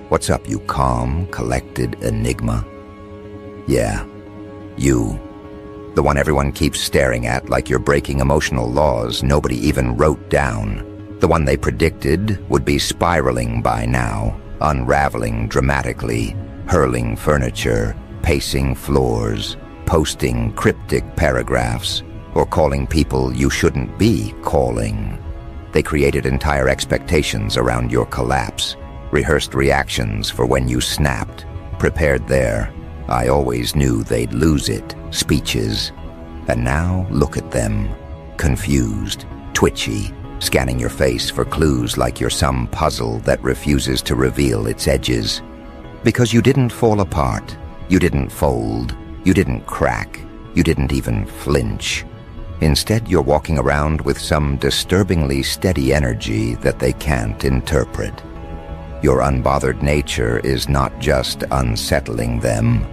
What's up, you calm, collected enigma? Yeah, you. The one everyone keeps staring at like you're breaking emotional laws nobody even wrote down. The one they predicted would be spiraling by now, unraveling dramatically, hurling furniture, pacing floors, posting cryptic paragraphs, or calling people you shouldn't be calling. They created entire expectations around your collapse, rehearsed reactions for when you snapped, prepared their "I always knew they'd lose it" speeches. And now look at them, confused, twitchy, scanning your face for clues like you're some puzzle that refuses to reveal its edges. Because you didn't fall apart, you didn't fold, you didn't crack, you didn't even flinch. Instead, you're walking around with some disturbingly steady energy that they can't interpret. Your unbothered nature is not just unsettling them,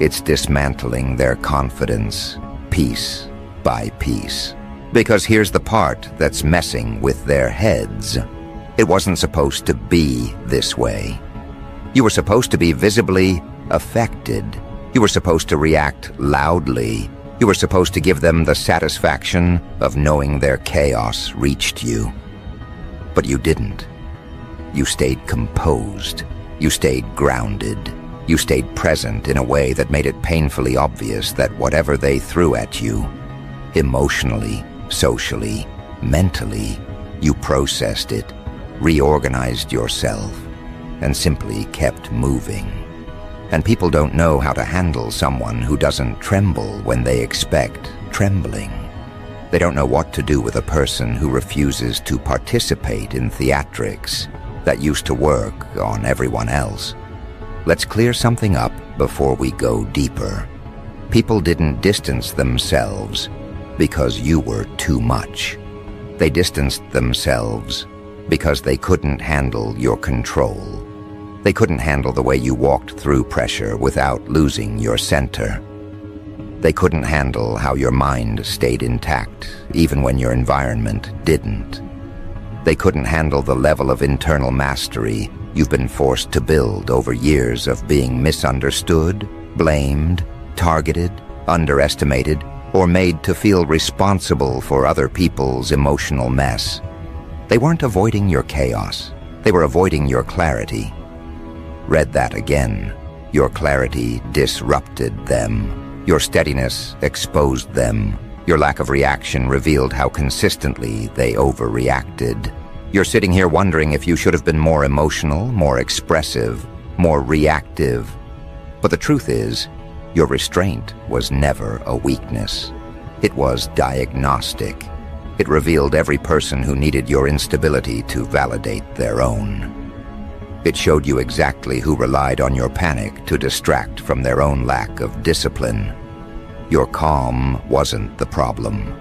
it's dismantling their confidence, piece by piece. Because here's the part that's messing with their heads. It wasn't supposed to be this way. You were supposed to be visibly affected. You were supposed to react loudly. You were supposed to give them the satisfaction of knowing their chaos reached you. But you didn't. You stayed composed. You stayed grounded. You stayed present in a way that made it painfully obvious that whatever they threw at you, emotionally, socially, mentally, you processed it, reorganized yourself, and simply kept moving. And people don't know how to handle someone who doesn't tremble when they expect trembling. They don't know what to do with a person who refuses to participate in theatrics that used to work on everyone else. Let's clear something up before we go deeper. People didn't distance themselves because you were too much. They distanced themselves because they couldn't handle your control. They couldn't handle the way you walked through pressure without losing your center. They couldn't handle how your mind stayed intact, even when your environment didn't. They couldn't handle the level of internal mastery you've been forced to build over years of being misunderstood, blamed, targeted, underestimated, or made to feel responsible for other people's emotional mess. They weren't avoiding your chaos. They were avoiding your clarity. Read that again. Your clarity disrupted them. Your steadiness exposed them. Your lack of reaction revealed how consistently they overreacted. You're sitting here wondering if you should have been more emotional, more expressive, more reactive. But the truth is, your restraint was never a weakness. It was diagnostic. It revealed every person who needed your instability to validate their own. It showed you exactly who relied on your panic to distract from their own lack of discipline. Your calm wasn't the problem.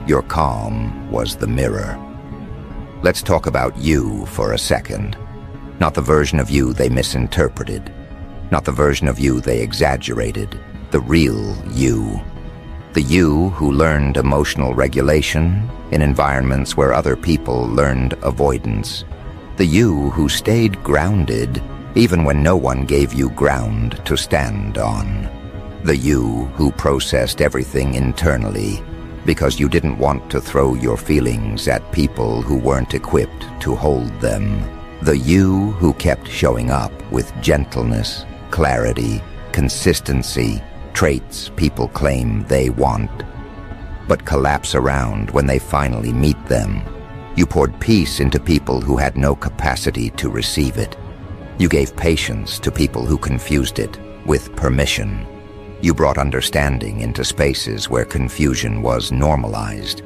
Your calm was the mirror. Let's talk about you for a second. Not the version of you they misinterpreted. Not the version of you they exaggerated. The real you. The you who learned emotional regulation in environments where other people learned avoidance. The you who stayed grounded even when no one gave you ground to stand on. The you who processed everything internally because you didn't want to throw your feelings at people who weren't equipped to hold them. The you who kept showing up with gentleness, clarity, consistency, traits people claim they want, but collapse around when they finally meet them. You poured peace into people who had no capacity to receive it. You gave patience to people who confused it with permission. You brought understanding into spaces where confusion was normalized.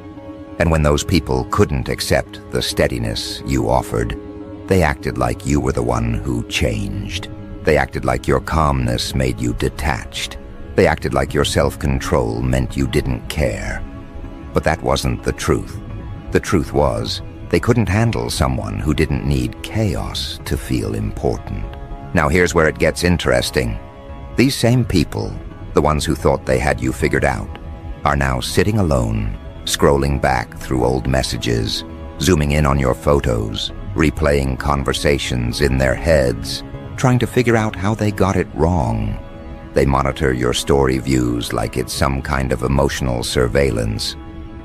And when those people couldn't accept the steadiness you offered, they acted like you were the one who changed. They acted like your calmness made you detached. They acted like your self-control meant you didn't care. But that wasn't the truth. The truth was, they couldn't handle someone who didn't need chaos to feel important. Now here's where it gets interesting. These same people, the ones who thought they had you figured out, are now sitting alone, scrolling back through old messages, zooming in on your photos, replaying conversations in their heads, trying to figure out how they got it wrong. They monitor your story views like it's some kind of emotional surveillance.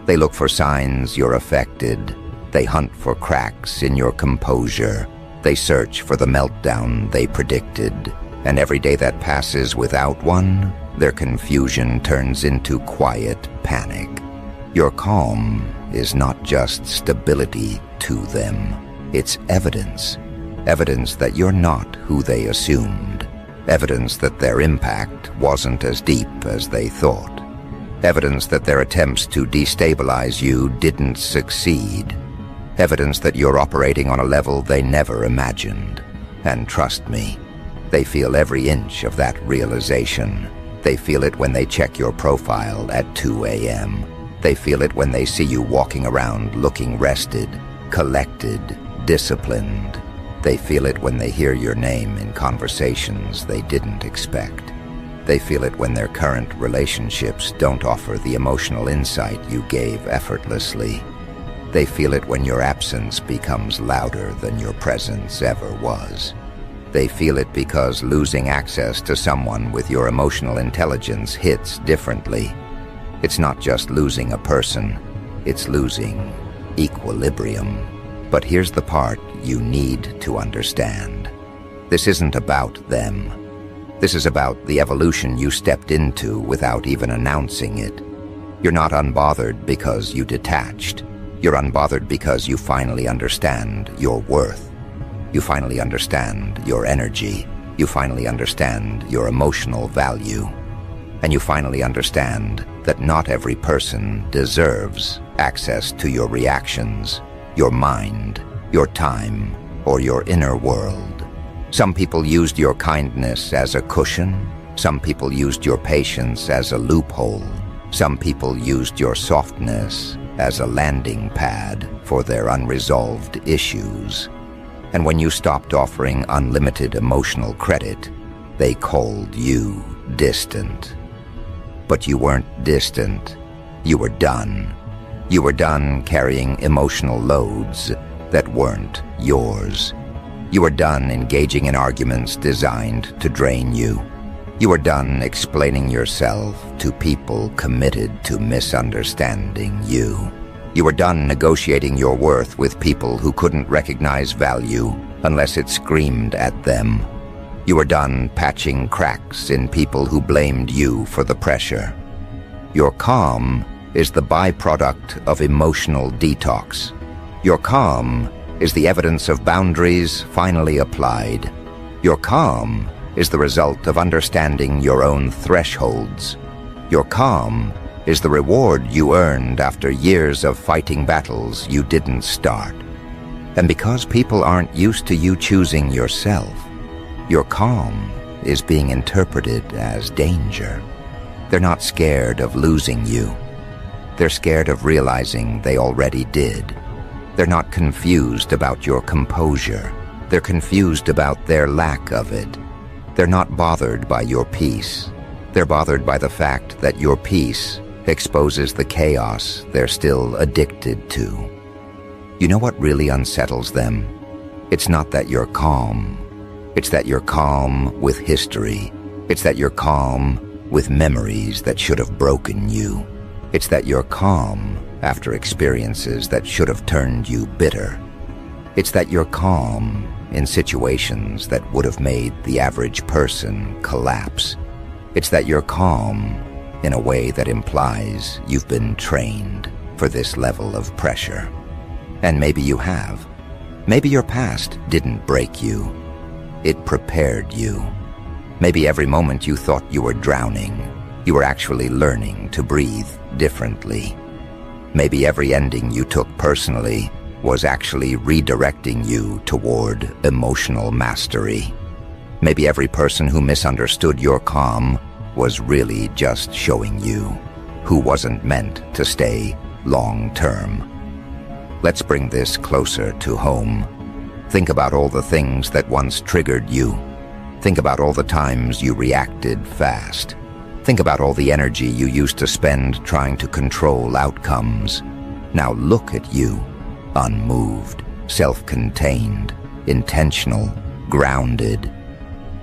They look for signs you're affected. They hunt for cracks in your composure. They search for the meltdown they predicted. And every day that passes without one, their confusion turns into quiet panic. Your calm is not just stability to them. It's evidence. Evidence that you're not who they assumed. Evidence that their impact wasn't as deep as they thought. Evidence that their attempts to destabilize you didn't succeed. Evidence that you're operating on a level they never imagined. And trust me, they feel every inch of that realization. They feel it when they check your profile at 2 a.m. They feel it when they see you walking around looking rested, collected, disciplined. They feel it when they hear your name in conversations they didn't expect. They feel it when their current relationships don't offer the emotional insight you gave effortlessly. They feel it when your absence becomes louder than your presence ever was. They feel it because losing access to someone with your emotional intelligence hits differently. It's not just losing a person, it's losing equilibrium. But here's the part you need to understand. This isn't about them. This is about the evolution you stepped into without even announcing it. You're not unbothered because you detached. You're unbothered because you finally understand your worth. You finally understand your energy. You finally understand your emotional value. And you finally understand that not every person deserves access to your reactions, your mind, your time, or your inner world. Some people used your kindness as a cushion. Some people used your patience as a loophole. Some people used your softness as a landing pad for their unresolved issues. And when you stopped offering unlimited emotional credit, they called you distant. But you weren't distant. You were done. You were done carrying emotional loads that weren't yours. You were done engaging in arguments designed to drain you. You were done explaining yourself to people committed to misunderstanding you. You were done negotiating your worth with people who couldn't recognize value unless it screamed at them. You were done patching cracks in people who blamed you for the pressure. Your calm is the byproduct of emotional detox. Your calm is the evidence of boundaries finally applied. Your calm is the result of understanding your own thresholds. Your calm is the reward you earned after years of fighting battles you didn't start. And because people aren't used to you choosing yourself, your calm is being interpreted as danger. They're not scared of losing you. They're scared of realizing they already did. They're not confused about your composure. They're confused about their lack of it. They're not bothered by your peace. They're bothered by the fact that your peace exposes the chaos they're still addicted to. You know what really unsettles them? It's not that you're calm. It's that you're calm with history. It's that you're calm with memories that should have broken you. It's that you're calm after experiences that should have turned you bitter. It's that you're calm in situations that would have made the average person collapse. It's that you're calm in a way that implies you've been trained for this level of pressure. And maybe you have. Maybe your past didn't break you. It prepared you. Maybe every moment you thought you were drowning, you were actually learning to breathe differently. Maybe every ending you took personally was actually redirecting you toward emotional mastery. Maybe every person who misunderstood your calm was really just showing you who wasn't meant to stay long-term. Let's bring this closer to home. Think about all the things that once triggered you. Think about all the times you reacted fast. Think about all the energy you used to spend trying to control outcomes. Now look at you, unmoved, self-contained, intentional, grounded.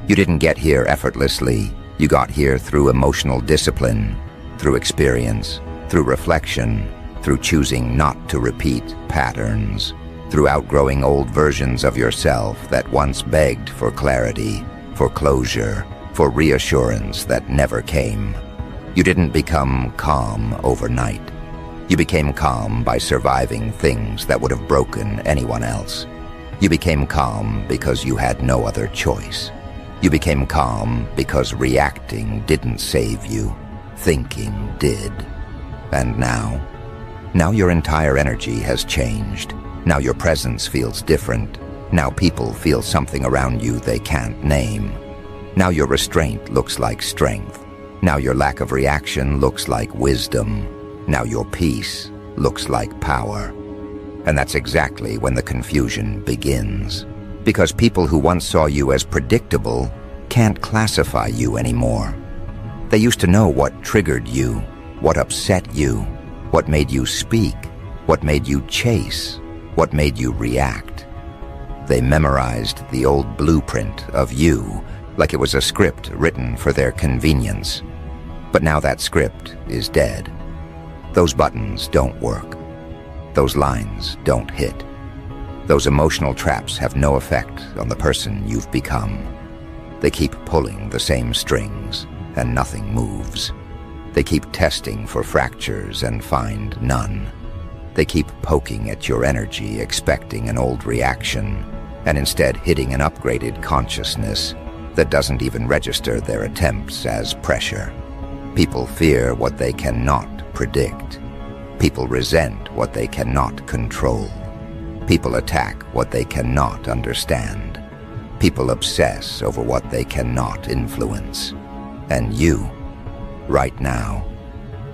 You didn't get here effortlessly. You got here through emotional discipline, through experience, through reflection, through choosing not to repeat patterns, through outgrowing old versions of yourself that once begged for clarity, for closure, for reassurance that never came. You didn't become calm overnight. You became calm by surviving things that would have broken anyone else. You became calm because you had no other choice. You became calm because reacting didn't save you. Thinking did. And now your entire energy has changed. Now your presence feels different. Now people feel something around you they can't name. Now your restraint looks like strength. Now your lack of reaction looks like wisdom. Now your peace looks like power. And that's exactly when the confusion begins. Because people who once saw you as predictable can't classify you anymore. They used to know what triggered you, what upset you, what made you speak, what made you chase, what made you react. They memorized the old blueprint of you like it was a script written for their convenience. But now that script is dead. Those buttons don't work. Those lines don't hit. Those emotional traps have no effect on the person you've become. They keep pulling the same strings, and nothing moves. They keep testing for fractures and find none. They keep poking at your energy, expecting an old reaction, and instead hitting an upgraded consciousness that doesn't even register their attempts as pressure. People fear what they cannot predict. People resent what they cannot control. People attack what they cannot understand. People obsess over what they cannot influence. And you, right now,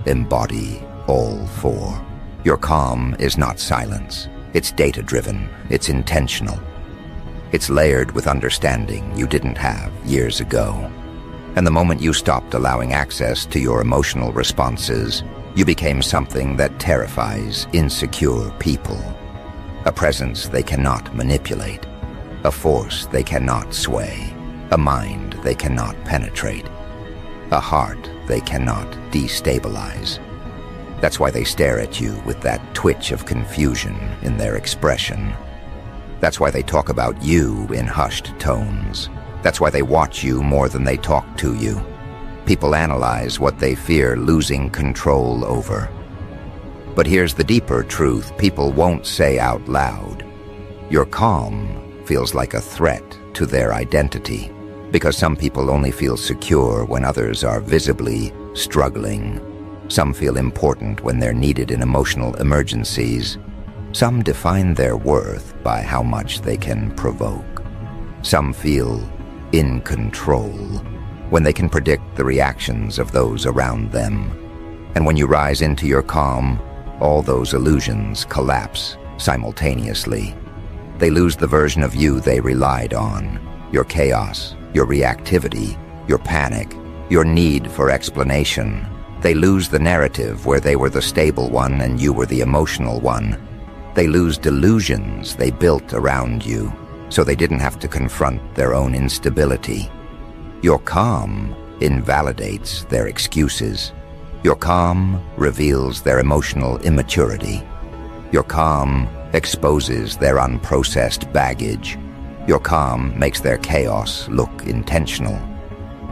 embody all four. Your calm is not silence. It's data-driven. It's intentional. It's layered with understanding you didn't have years ago. And the moment you stopped allowing access to your emotional responses, you became something that terrifies insecure people. A presence they cannot manipulate. A force they cannot sway. A mind they cannot penetrate. A heart they cannot destabilize. That's why they stare at you with that twitch of confusion in their expression. That's why they talk about you in hushed tones. That's why they watch you more than they talk to you. People analyze what they fear losing control over. But here's the deeper truth people won't say out loud. Your calm feels like a threat to their identity, because some people only feel secure when others are visibly struggling. Some feel important when they're needed in emotional emergencies. Some define their worth by how much they can provoke. Some feel in control when they can predict the reactions of those around them. And when you rise into your calm, all those illusions collapse simultaneously. They lose the version of you they relied on, your chaos, your reactivity, your panic, your need for explanation. They lose the narrative where they were the stable one and you were the emotional one. They lose delusions they built around you, so they didn't have to confront their own instability. Your calm invalidates their excuses. Your calm reveals their emotional immaturity. Your calm exposes their unprocessed baggage. Your calm makes their chaos look intentional.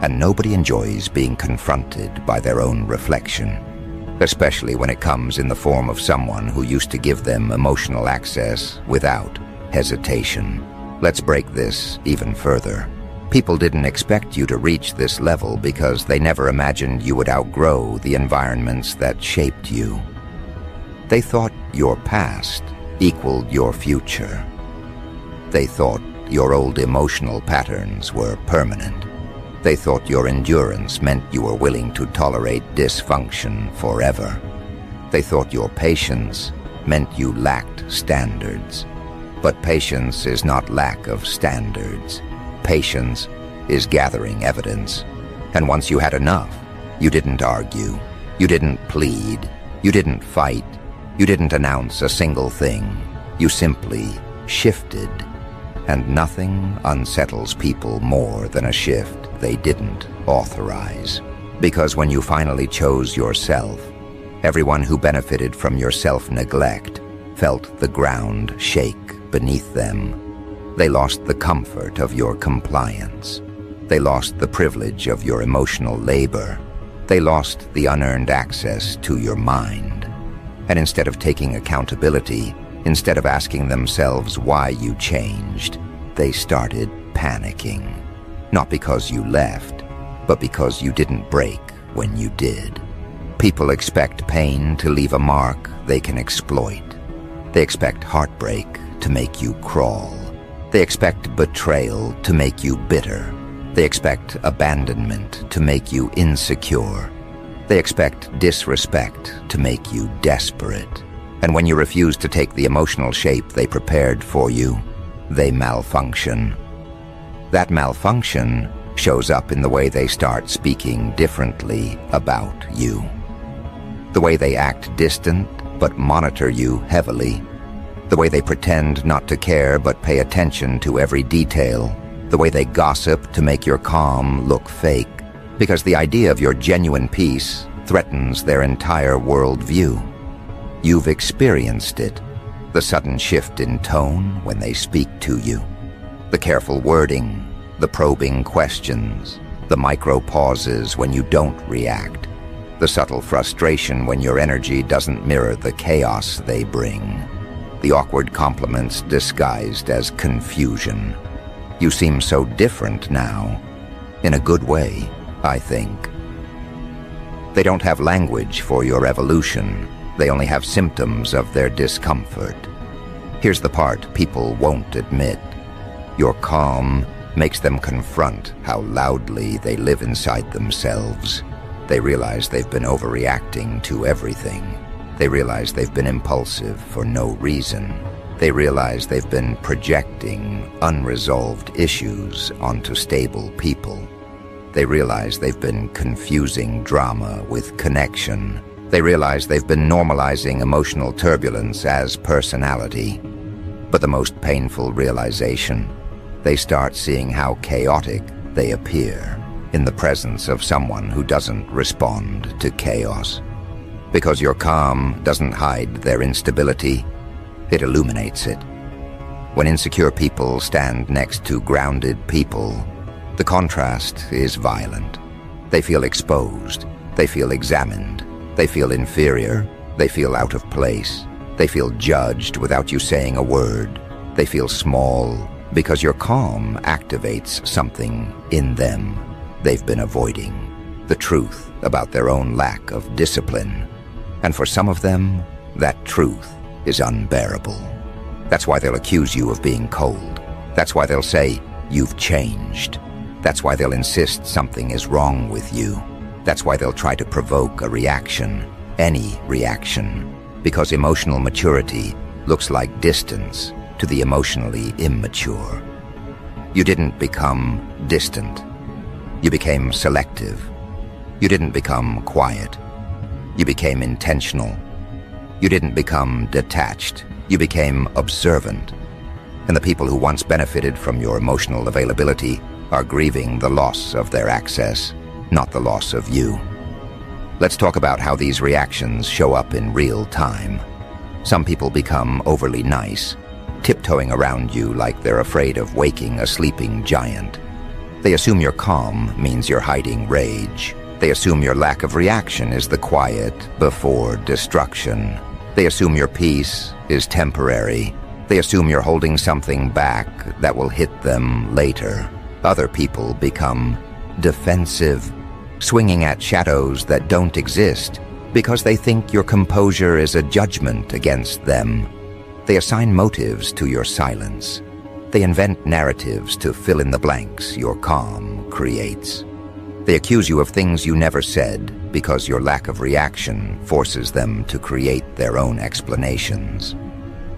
And nobody enjoys being confronted by their own reflection, especially when it comes in the form of someone who used to give them emotional access without hesitation. Let's break this even further. People didn't expect you to reach this level because they never imagined you would outgrow the environments that shaped you. They thought your past equaled your future. They thought your old emotional patterns were permanent. They thought your endurance meant you were willing to tolerate dysfunction forever. They thought your patience meant you lacked standards. But patience is not lack of standards. Patience is gathering evidence. And once you had enough, you didn't argue. You didn't plead. You didn't fight. You didn't announce a single thing. You simply shifted. And nothing unsettles people more than a shift they didn't authorize. Because when you finally chose yourself, everyone who benefited from your self-neglect felt the ground shake beneath them. They lost the comfort of your compliance. They lost the privilege of your emotional labor. They lost the unearned access to your mind. And instead of taking accountability, instead of asking themselves why you changed, they started panicking. Not because you left, but because you didn't break when you did. People expect pain to leave a mark they can exploit. They expect heartbreak to make you crawl. They expect betrayal to make you bitter. They expect abandonment to make you insecure. They expect disrespect to make you desperate. And when you refuse to take the emotional shape they prepared for you, they malfunction. That malfunction shows up in the way they start speaking differently about you. The way they act distant but monitor you heavily. The way they pretend not to care but pay attention to every detail. The way they gossip to make your calm look fake. Because the idea of your genuine peace threatens their entire worldview. You've experienced it. The sudden shift in tone when they speak to you. The careful wording. The probing questions. The micro pauses when you don't react. The subtle frustration when your energy doesn't mirror the chaos they bring. The awkward compliments disguised as confusion. You seem so different now. In a good way, I think. They don't have language for your evolution. They only have symptoms of their discomfort. Here's the part people won't admit. Your calm makes them confront how loudly they live inside themselves. They realize they've been overreacting to everything. They realize they've been impulsive for no reason. They realize they've been projecting unresolved issues onto stable people. They realize they've been confusing drama with connection. They realize they've been normalizing emotional turbulence as personality. But the most painful realization, they start seeing how chaotic they appear in the presence of someone who doesn't respond to chaos. Because your calm doesn't hide their instability, it illuminates it. When insecure people stand next to grounded people, the contrast is violent. They feel exposed. They feel examined. They feel inferior. They feel out of place. They feel judged without you saying a word. They feel small because your calm activates something in them they've been avoiding. The truth about their own lack of discipline. And for some of them, that truth is unbearable. That's why they'll accuse you of being cold. That's why they'll say, you've changed. That's why they'll insist something is wrong with you. That's why they'll try to provoke a reaction, any reaction, because emotional maturity looks like distance to the emotionally immature. You didn't become distant. You became selective. You didn't become quiet. You became intentional. You didn't become detached. You became observant. And the people who once benefited from your emotional availability are grieving the loss of their access, not the loss of you. Let's talk about how these reactions show up in real time. Some people become overly nice, tiptoeing around you like they're afraid of waking a sleeping giant. They assume your calm means you're hiding rage. They assume your lack of reaction is the quiet before destruction. They assume your peace is temporary. They assume you're holding something back that will hit them later. Other people become defensive, swinging at shadows that don't exist because they think your composure is a judgment against them. They assign motives to your silence. They invent narratives to fill in the blanks your calm creates. They accuse you of things you never said because your lack of reaction forces them to create their own explanations.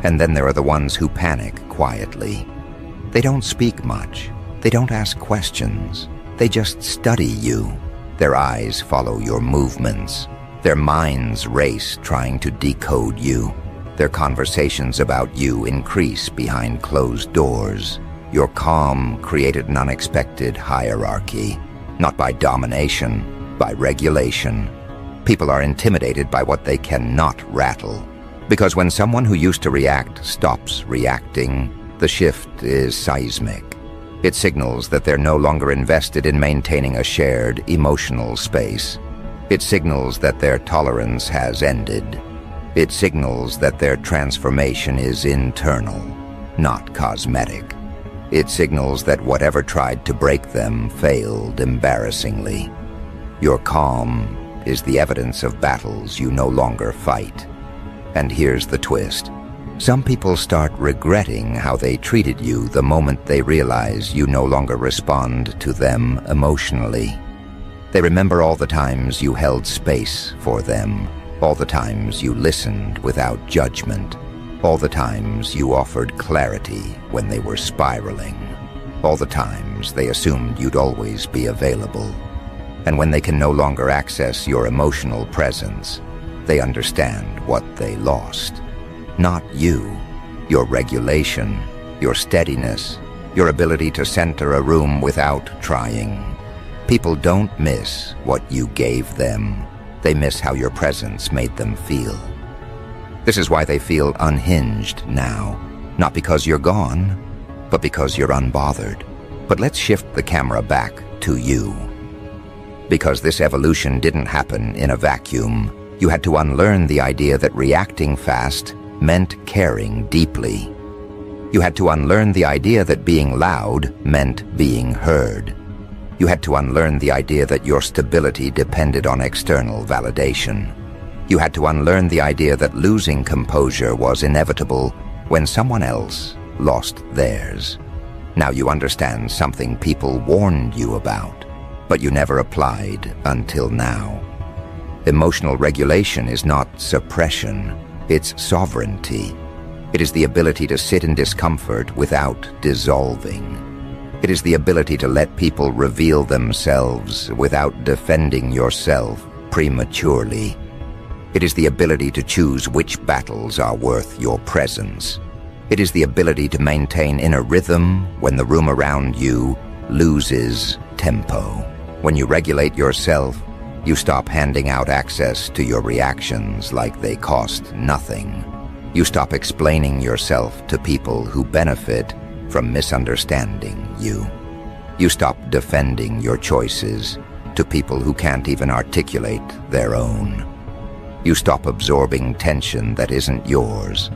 And then there are the ones who panic quietly. They don't speak much. They don't ask questions. They just study you. Their eyes follow your movements. Their minds race trying to decode you. Their conversations about you increase behind closed doors. Your calm created an unexpected hierarchy, not by domination, by regulation. People are intimidated by what they cannot rattle. Because when someone who used to react stops reacting, the shift is seismic. It signals that they're no longer invested in maintaining a shared emotional space. It signals that their tolerance has ended. It signals that their transformation is internal, not cosmetic. It signals that whatever tried to break them failed embarrassingly. Your calm is the evidence of battles you no longer fight. And here's the twist. Some people start regretting how they treated you the moment they realize you no longer respond to them emotionally. They remember all the times you held space for them, all the times you listened without judgment, all the times you offered clarity when they were spiraling, all the times they assumed you'd always be available. And when they can no longer access your emotional presence, they understand what they lost. Not you, your regulation, your steadiness, your ability to center a room without trying. People don't miss what you gave them. They miss how your presence made them feel. This is why they feel unhinged now, not because you're gone, but because you're unbothered. But let's shift the camera back to you. Because this evolution didn't happen in a vacuum, you had to unlearn the idea that reacting fast meant caring deeply. You had to unlearn the idea that being loud meant being heard. You had to unlearn the idea that your stability depended on external validation. You had to unlearn the idea that losing composure was inevitable when someone else lost theirs. Now you understand something people warned you about, but you never applied until now. Emotional regulation is not suppression, it's sovereignty. It is the ability to sit in discomfort without dissolving. It is the ability to let people reveal themselves without defending yourself prematurely. It is the ability to choose which battles are worth your presence. It is the ability to maintain inner rhythm when the room around you loses tempo. When you regulate yourself, you stop handing out access to your reactions like they cost nothing. You stop explaining yourself to people who benefit from misunderstanding you. You stop defending your choices to people who can't even articulate their own. You stop absorbing tension that isn't yours.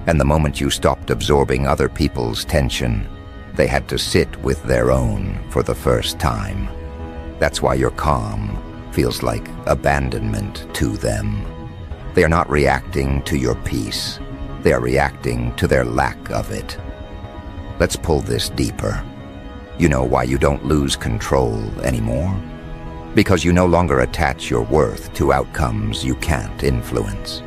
And the moment you stopped absorbing other people's tension, they had to sit with their own for the first time. That's why your calm feels like abandonment to them. They are not reacting to your peace. They are reacting to their lack of it. Let's pull this deeper. You know why you don't lose control anymore? Because you no longer attach your worth to outcomes you can't influence.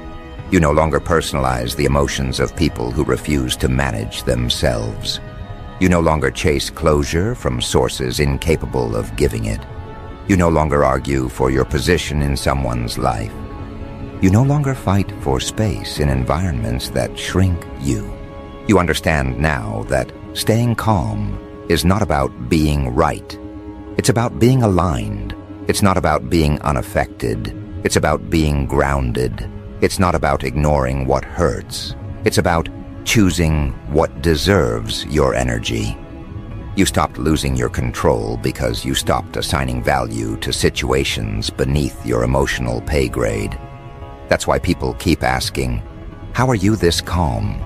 You no longer personalize the emotions of people who refuse to manage themselves. You no longer chase closure from sources incapable of giving it. You no longer argue for your position in someone's life. You no longer fight for space in environments that shrink you. You understand now that staying calm is not about being right. It's about being aligned. It's not about being unaffected. It's about being grounded. It's not about ignoring what hurts. It's about choosing what deserves your energy. You stopped losing your control because you stopped assigning value to situations beneath your emotional pay grade. That's why people keep asking, "How are you this calm?"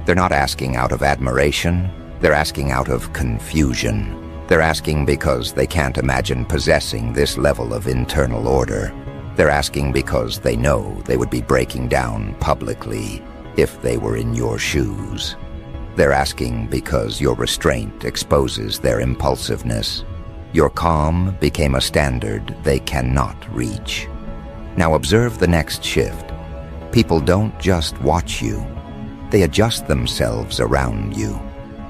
They're not asking out of admiration. They're asking out of confusion. They're asking because they can't imagine possessing this level of internal order. They're asking because they know they would be breaking down publicly if they were in your shoes. They're asking because your restraint exposes their impulsiveness. Your calm became a standard they cannot reach. Now observe the next shift. People don't just watch you. They adjust themselves around you.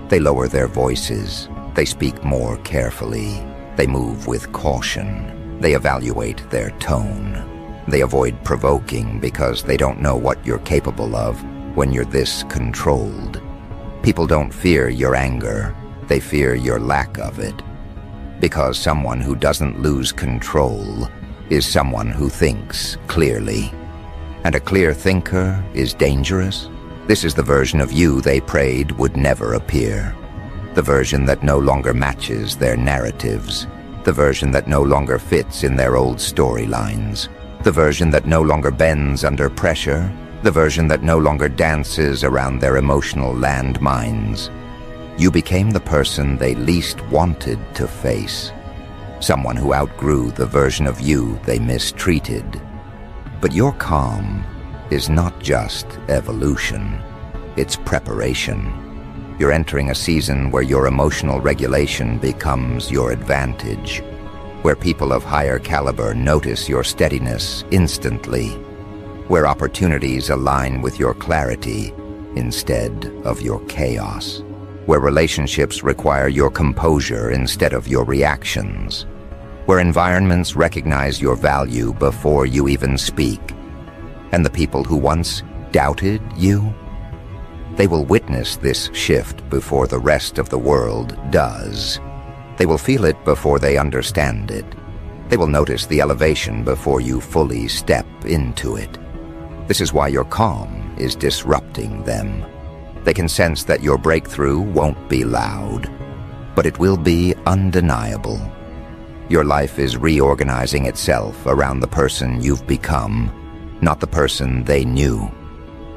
They lower their voices. They speak more carefully. They move with caution. They evaluate their tone. They avoid provoking because they don't know what you're capable of when you're this controlled. People don't fear your anger. They fear your lack of it. Because someone who doesn't lose control is someone who thinks clearly. And a clear thinker is dangerous. This is the version of you they prayed would never appear. The version that no longer matches their narratives. The version that no longer fits in their old storylines. The version that no longer bends under pressure. The version that no longer dances around their emotional landmines. You became the person they least wanted to face. Someone who outgrew the version of you they mistreated. But your calm is not just evolution, it's preparation. You're entering a season where your emotional regulation becomes your advantage, where people of higher caliber notice your steadiness instantly, where opportunities align with your clarity instead of your chaos, where relationships require your composure instead of your reactions, where environments recognize your value before you even speak, and the people who once doubted you, they will witness this shift before the rest of the world does. They will feel it before they understand it. They will notice the elevation before you fully step into it. This is why your calm is disrupting them. They can sense that your breakthrough won't be loud, but it will be undeniable. Your life is reorganizing itself around the person you've become, not the person they knew.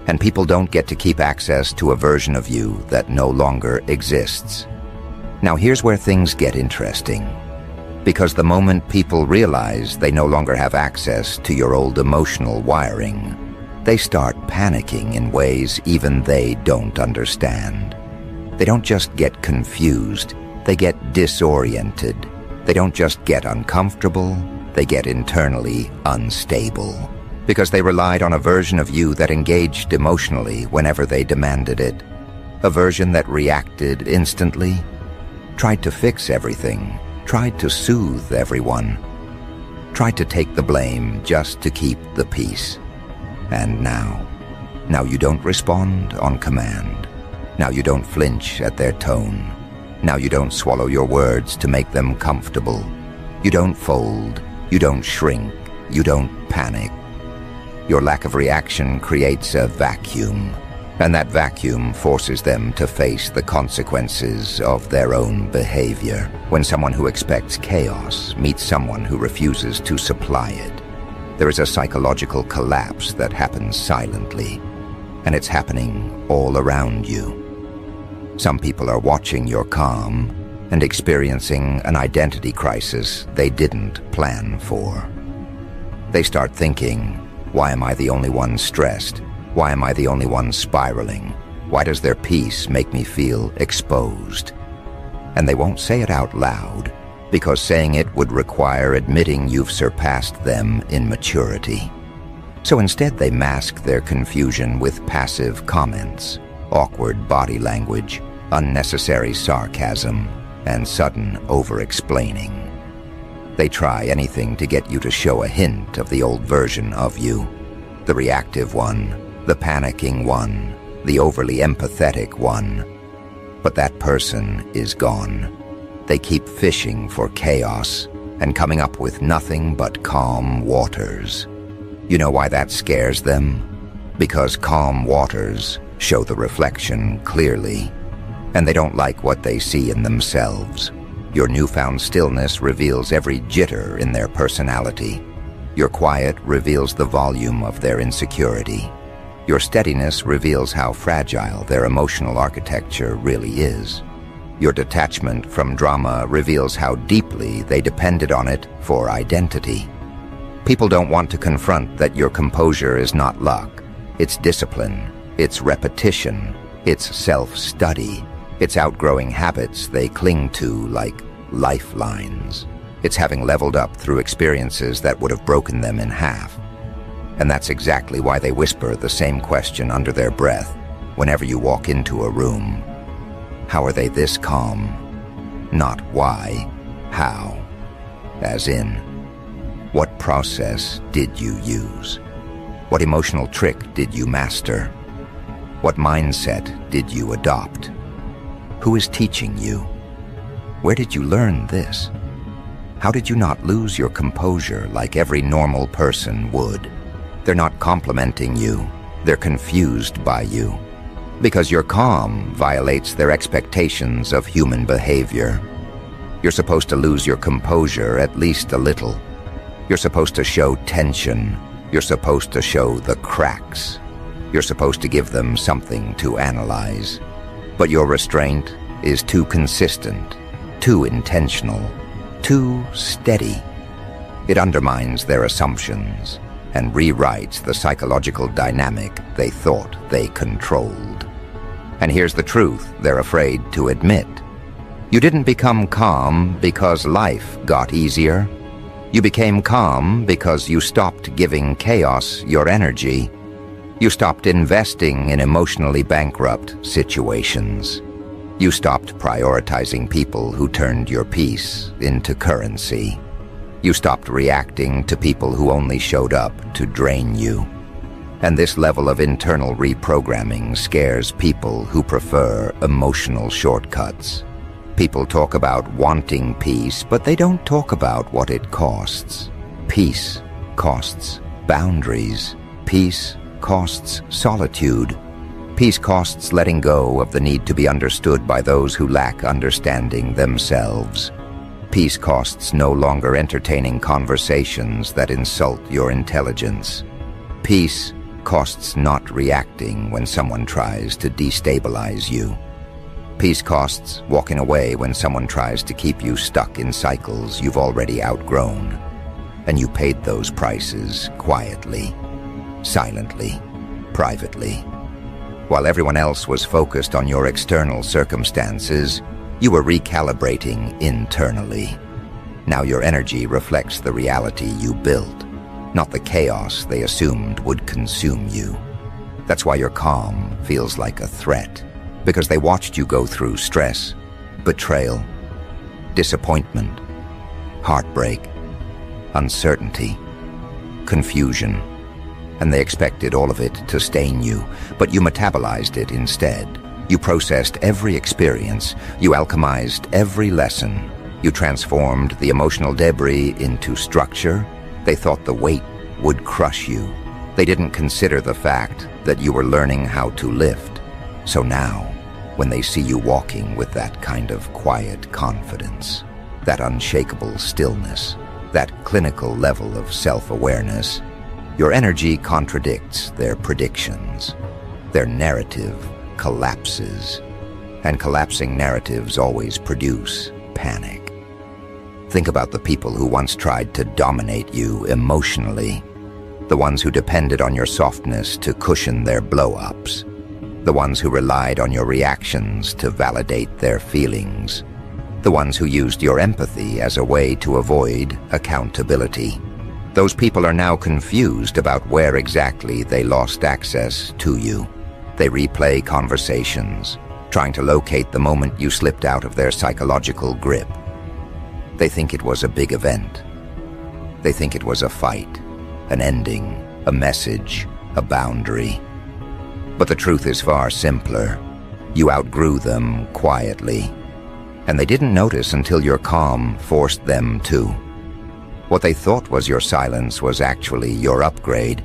And people don't get to keep access to a version of you that no longer exists. Now here's where things get interesting. Because the moment people realize they no longer have access to your old emotional wiring, they start panicking in ways even they don't understand. They don't just get confused, they get disoriented. They don't just get uncomfortable, they get internally unstable. Because they relied on a version of you that engaged emotionally whenever they demanded it. A version that reacted instantly, tried to fix everything, tried to soothe everyone, tried to take the blame just to keep the peace. And now you don't respond on command. Now you don't flinch at their tone. Now you don't swallow your words to make them comfortable. You don't fold, you don't shrink, you don't panic. Your lack of reaction creates a vacuum, and that vacuum forces them to face the consequences of their own behavior. When someone who expects chaos meets someone who refuses to supply it, there is a psychological collapse that happens silently, and it's happening all around you. Some people are watching your calm and experiencing an identity crisis they didn't plan for. They start thinking, why am I the only one stressed? Why am I the only one spiraling? Why does their peace make me feel exposed? And they won't say it out loud, because saying it would require admitting you've surpassed them in maturity. So instead they mask their confusion with passive comments, awkward body language, unnecessary sarcasm, and sudden over-explaining. They try anything to get you to show a hint of the old version of you. The reactive one, the panicking one, the overly empathetic one. But that person is gone. They keep fishing for chaos and coming up with nothing but calm waters. You know why that scares them? Because calm waters show the reflection clearly, and they don't like what they see in themselves. Your newfound stillness reveals every jitter in their personality. Your quiet reveals the volume of their insecurity. Your steadiness reveals how fragile their emotional architecture really is. Your detachment from drama reveals how deeply they depended on it for identity. People don't want to confront that your composure is not luck. It's discipline, it's repetition, it's self-study. It's outgrowing habits they cling to like lifelines. It's having leveled up through experiences that would have broken them in half. And that's exactly why they whisper the same question under their breath whenever you walk into a room. How are they this calm? Not why, how. As in, what process did you use? What emotional trick did you master? What mindset did you adopt? Who is teaching you? Where did you learn this? How did you not lose your composure like every normal person would? They're not complimenting you. They're confused by you. Because your calm violates their expectations of human behavior. You're supposed to lose your composure at least a little. You're supposed to show tension. You're supposed to show the cracks. You're supposed to give them something to analyze. But your restraint is too consistent, too intentional, too steady. It undermines their assumptions and rewrites the psychological dynamic they thought they controlled. And here's the truth they're afraid to admit. You didn't become calm because life got easier. You became calm because you stopped giving chaos your energy. You stopped investing in emotionally bankrupt situations. You stopped prioritizing people who turned your peace into currency. You stopped reacting to people who only showed up to drain you. And this level of internal reprogramming scares people who prefer emotional shortcuts. People talk about wanting peace, but they don't talk about what it costs. Peace costs boundaries. Peace costs solitude. Peace costs letting go of the need to be understood by those who lack understanding themselves. Peace costs no longer entertaining conversations that insult your intelligence. Peace costs not reacting when someone tries to destabilize you. Peace costs walking away when someone tries to keep you stuck in cycles you've already outgrown. And you paid those prices quietly, silently, privately. While everyone else was focused on your external circumstances, you were recalibrating internally. Now your energy reflects the reality you built, not the chaos they assumed would consume you. That's why your calm feels like a threat, because they watched you go through stress, betrayal, disappointment, heartbreak, uncertainty, confusion, and they expected all of it to stain you, but you metabolized it instead. You processed every experience, you alchemized every lesson, you transformed the emotional debris into structure. They thought the weight would crush you. They didn't consider the fact that you were learning how to lift. So now, when they see you walking with that kind of quiet confidence, that unshakable stillness, that clinical level of self-awareness, your energy contradicts their predictions. Their narrative collapses, and collapsing narratives always produce panic. Think about the people who once tried to dominate you emotionally, the ones who depended on your softness to cushion their blow-ups, the ones who relied on your reactions to validate their feelings, the ones who used your empathy as a way to avoid accountability. Those people are now confused about where exactly they lost access to you. They replay conversations, trying to locate the moment you slipped out of their psychological grip. They think it was a big event. They think it was a fight, an ending, a message, a boundary. But the truth is far simpler. You outgrew them quietly, and they didn't notice until your calm forced them to. What they thought was your silence was actually your upgrade.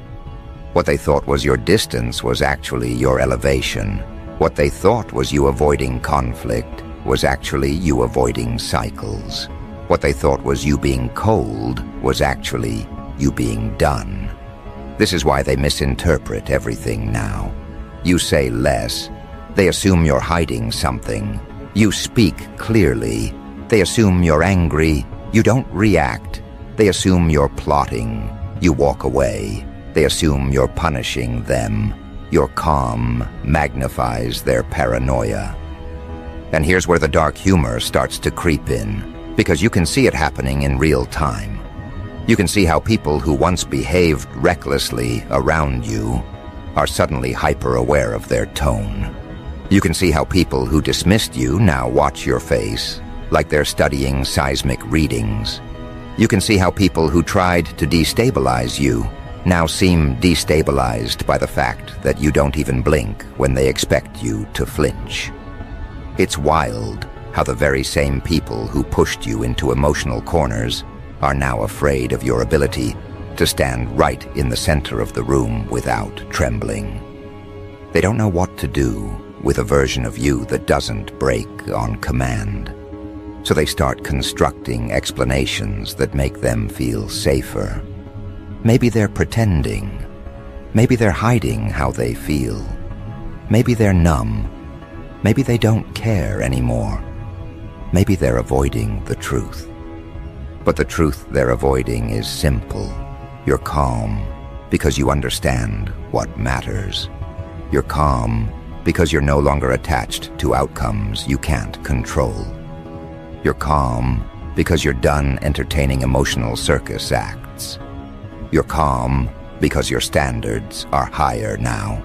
What they thought was your distance was actually your elevation. What they thought was you avoiding conflict was actually you avoiding cycles. What they thought was you being cold was actually you being done. This is why they misinterpret everything now. You say less. They assume you're hiding something. You speak clearly. They assume you're angry. You don't react. They assume you're plotting. You walk away. They assume you're punishing them. Your calm magnifies their paranoia. And here's where the dark humor starts to creep in, because you can see it happening in real time. You can see how people who once behaved recklessly around you are suddenly hyper-aware of their tone. You can see how people who dismissed you now watch your face, like they're studying seismic readings. You can see how people who tried to destabilize you now seem destabilized by the fact that you don't even blink when they expect you to flinch. It's wild, how the very same people who pushed you into emotional corners are now afraid of your ability to stand right in the center of the room without trembling. They don't know what to do with a version of you that doesn't break on command. So they start constructing explanations that make them feel safer. Maybe they're pretending. Maybe they're hiding how they feel. Maybe they're numb. Maybe they don't care anymore. Maybe they're avoiding the truth. But the truth they're avoiding is simple. You're calm because you understand what matters. You're calm because you're no longer attached to outcomes you can't control. You're calm because you're done entertaining emotional circus acts. You're calm because your standards are higher now.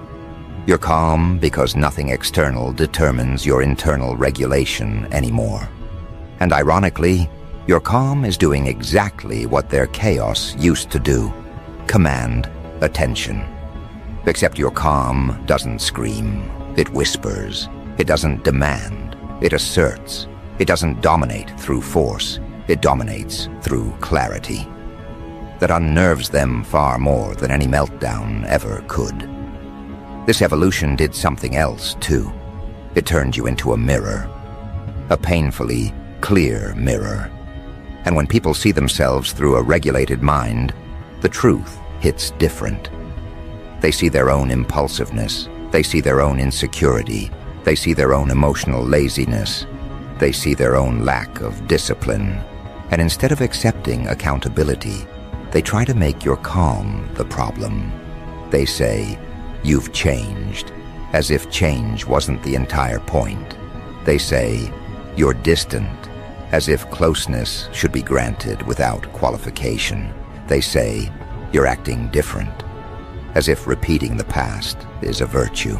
You're calm because nothing external determines your internal regulation anymore. And ironically, your calm is doing exactly what their chaos used to do: command attention. Except your calm doesn't scream, it whispers. It doesn't demand, it asserts. It doesn't dominate through force, it dominates through clarity. That unnerves them far more than any meltdown ever could. This evolution did something else, too. It turned you into a mirror. A painfully clear mirror. And when people see themselves through a regulated mind, the truth hits different. They see their own impulsiveness. They see their own insecurity. They see their own emotional laziness. They see their own lack of discipline. And instead of accepting accountability, they try to make your calm the problem. They say, "You've changed," as if change wasn't the entire point. They say, "You're distant," as if closeness should be granted without qualification. They say, "You're acting different," as if repeating the past is a virtue.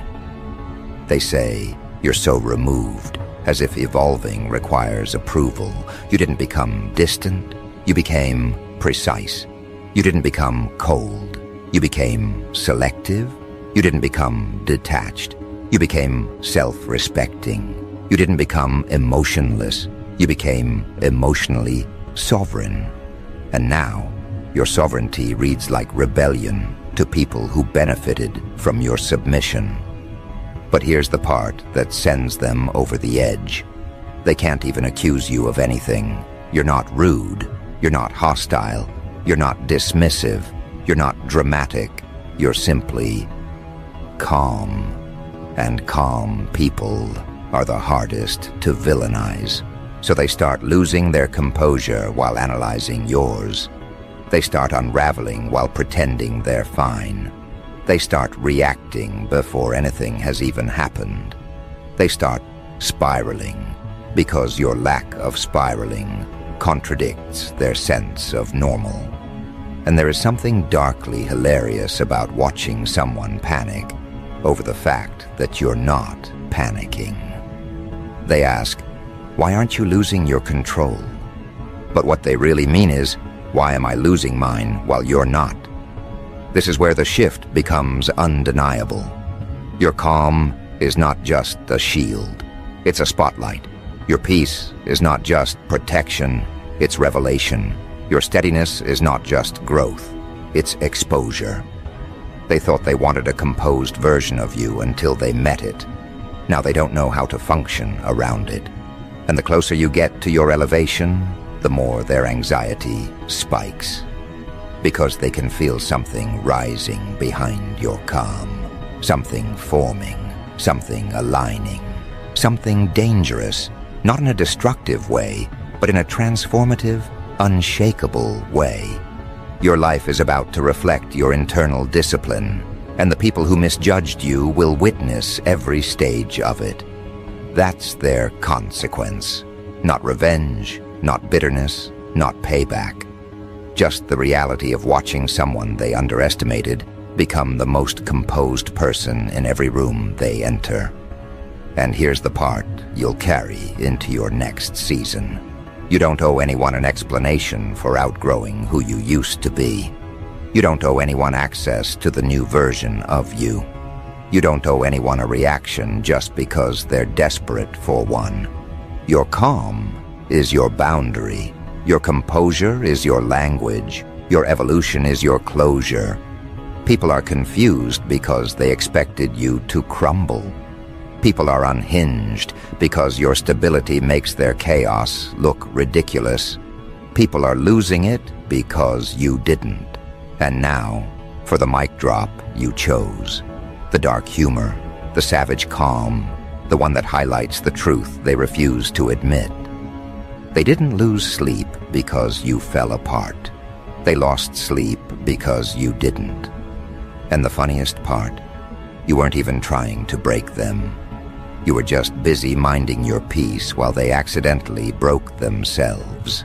They say, "You're so removed," as if evolving requires approval. You didn't become distant, you became precise. You didn't become cold, you became selective. You didn't become detached, you became self-respecting. You didn't become emotionless, you became emotionally sovereign. And now, your sovereignty reads like rebellion to people who benefited from your submission. But here's the part that sends them over the edge. They can't even accuse you of anything. You're not rude, you're not hostile, you're not dismissive, you're not dramatic, you're simply calm. And calm people are the hardest to villainize. So they start losing their composure while analyzing yours. They start unraveling while pretending they're fine. They start reacting before anything has even happened. They start spiraling because your lack of spiraling contradicts their sense of normal. And there is something darkly hilarious about watching someone panic over the fact that you're not panicking. They ask, "Why aren't you losing your control?" But what they really mean is, "Why am I losing mine while you're not?" This is where the shift becomes undeniable. Your calm is not just a shield, it's a spotlight. Your peace is not just protection, it's revelation. Your steadiness is not just growth, it's exposure. They thought they wanted a composed version of you until they met it. Now they don't know how to function around it. And the closer you get to your elevation, the more their anxiety spikes. Because they can feel something rising behind your calm. Something forming, something aligning, something dangerous, not in a destructive way, but in a transformative, unshakable way. Your life is about to reflect your internal discipline, and the people who misjudged you will witness every stage of it. That's their consequence. Not revenge, not bitterness, not payback. Just the reality of watching someone they underestimated become the most composed person in every room they enter. And here's the part you'll carry into your next season. You don't owe anyone an explanation for outgrowing who you used to be. You don't owe anyone access to the new version of you. You don't owe anyone a reaction just because they're desperate for one. Your calm is your boundary. Your composure is your language. Your evolution is your closure. People are confused because they expected you to crumble. People are unhinged because your stability makes their chaos look ridiculous. People are losing it because you didn't. And now, for the mic drop you chose. The dark humor, the savage calm, the one that highlights the truth they refuse to admit. They didn't lose sleep because you fell apart. They lost sleep because you didn't. And the funniest part, you weren't even trying to break them. You were just busy minding your peace while they accidentally broke themselves.